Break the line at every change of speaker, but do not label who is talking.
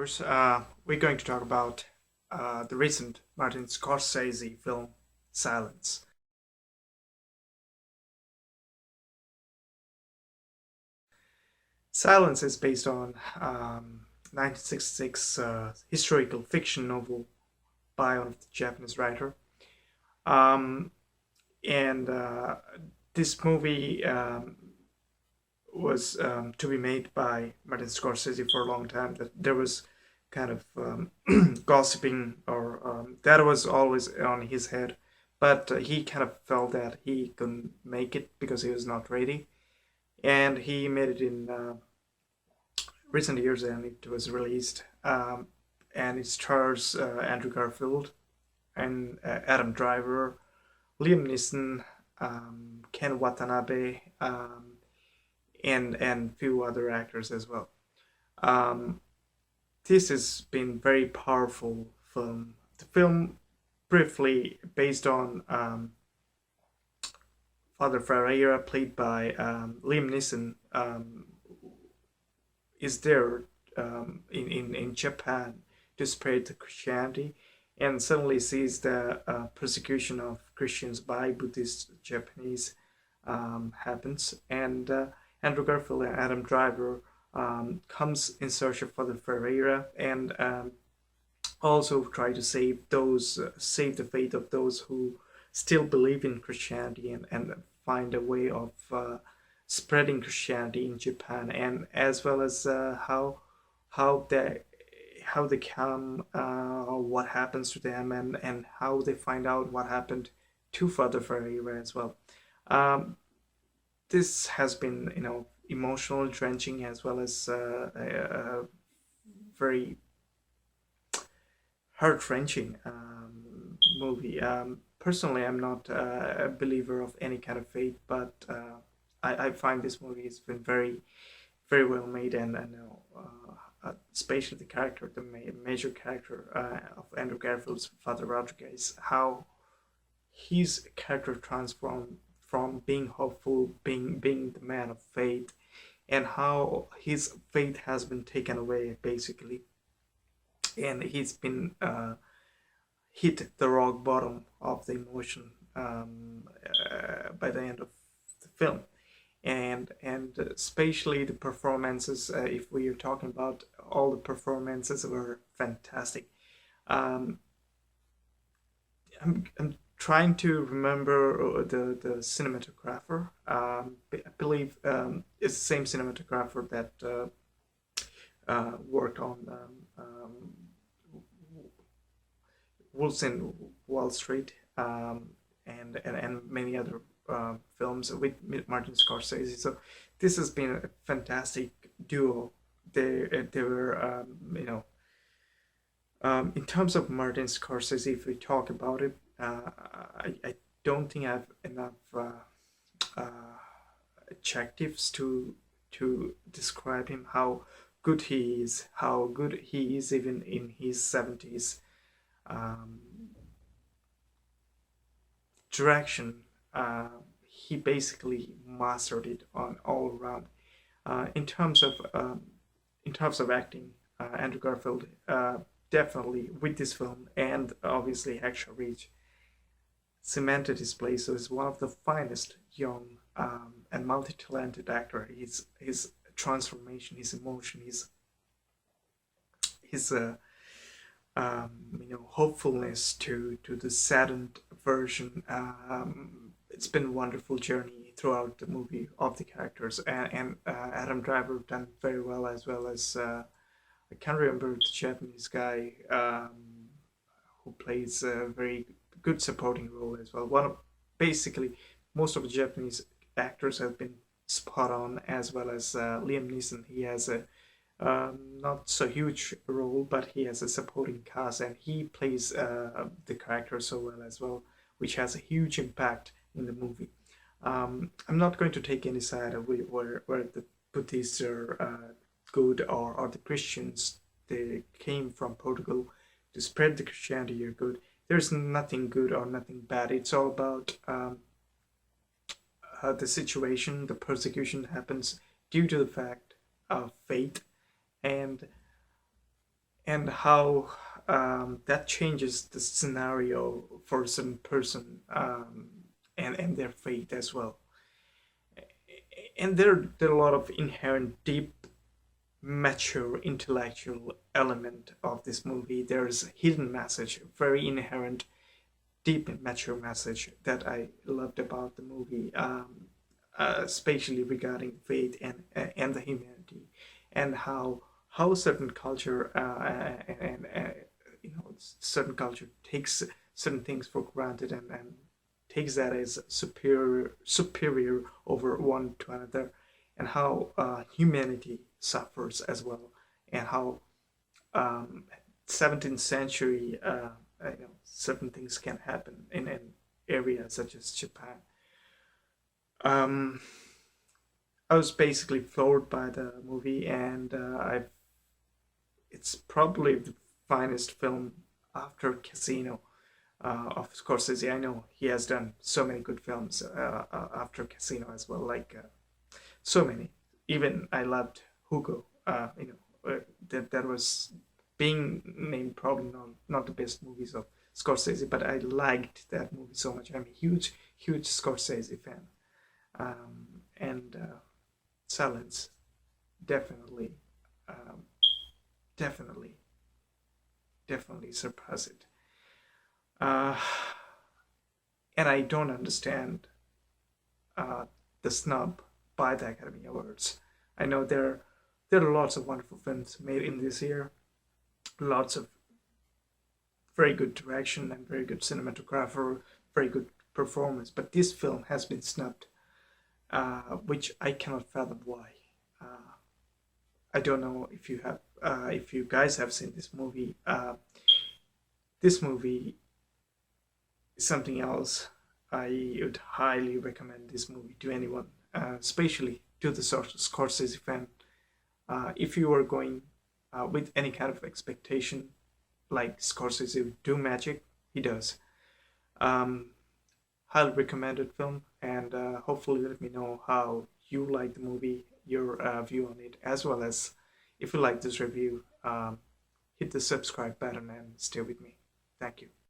viewers. We're going to talk about the recent Martin Scorsese film, Silence. Silence is based on 1966 historical fiction novel by one of the Japanese writer. Um, and this movie was to be made by Martin Scorsese for a long time. That there was kind of gossiping, or that was always on his head. But he kind of felt that he couldn't make it because he was not ready, and he made it in recent years, and it was released. And it stars Andrew Garfield and Adam Driver, Liam Neeson, Ken Watanabe, and few other actors as well. Um, this has been very powerful film. The film briefly based on Father Ferreira, played by Liam Neeson, is there in Japan to spread the Christianity, and suddenly sees the persecution of Christians by Buddhist Japanese happens, and Andrew Garfield and Adam Driver comes in search of Father Ferreira, and also try to save the faith of those who still believe in Christianity, and find a way of spreading Christianity in Japan, and as well as how they how they come, what happens to them, and how they find out what happened to Father Ferreira as well. Um, this has been, emotional, drenching, as well as a very heart wrenching movie. Personally, I'm not a believer of any kind of faith, but I find this movie has been very, very well made, and especially the character, the major character of Andrew Garfield's Father Rodriguez, how his character transformed from being hopeful, being the man of faith, and how his faith has been taken away basically, and he's been hit the rock bottom of the emotion by the end of the film, and especially the performances. If we are talking about, all the performances were fantastic. Um, I'm trying to remember the cinematographer. I believe it's the same cinematographer that worked on Wolves in Wall Street, and many other films with Martin Scorsese. So this has been a fantastic duo. They were, in terms of Martin Scorsese, if we talk about it, I don't think I have enough uh, adjectives to describe him. How good he is, how good he is even in his 70s. Um, Direction, he basically mastered it on all around. In terms of acting, Andrew Garfield definitely with this film, and obviously Hacksaw Ridge, cemented his place as one of the finest young and multi-talented actor. His transformation, his emotion, his hopefulness to the saddened version. It's been a wonderful journey throughout the movie of the characters, and Adam Driver done very well as I can't remember the Japanese guy who plays a very good supporting role as well. One of basically most of the Japanese actors have been spot on, as well as Liam Neeson. He has a not so huge role, but he has a supporting cast, and he plays the character so well as well, which has a huge impact in the movie. I'm not going to take any side of where the Buddhists are good, or the Christians, they came from Portugal to spread the Christianity are good. There's nothing good or nothing bad. It's all about the situation. The persecution happens due to the fact of faith, and and how that changes the scenario for a certain person, and their fate as well. And there are a lot of inherent deep, mature intellectual element of this movie. There's a hidden message, very inherent, deep and mature message that I loved about the movie, especially regarding faith and the humanity, and how certain culture, and certain culture takes certain things for granted, and takes that as superior over one to another, and how humanity suffers as well, and how, um, 17th century, certain things can happen in an area such as Japan. Um, I was basically floored by the movie, and it's probably the finest film after Casino, of Scorsese. I know he has done so many good films after Casino as well, like, so many. Even I loved Hugo. That was being named probably not the best movies of Scorsese, but I liked that movie so much. I'm a huge Scorsese fan. And Silence, definitely, um, definitely, definitely surpass it. Uh, and I don't understand uh, the snub by the Academy Awards. I know there are lots of wonderful films made in this year, lots of very good direction and very good cinematographer, very good performance, but this film has been snubbed, which I cannot fathom why. Uh, I don't know if you guys have seen this movie. This movie is something else. I would highly recommend this movie to anyone, especially to the Scorsese fan. If you are going with any kind of expectation, like Scorsese would do magic, he does. Um, Highly recommended film, and hopefully let me know how you like the movie, your view on it, as well as if you like this review, hit the subscribe button and stay with me. Thank you.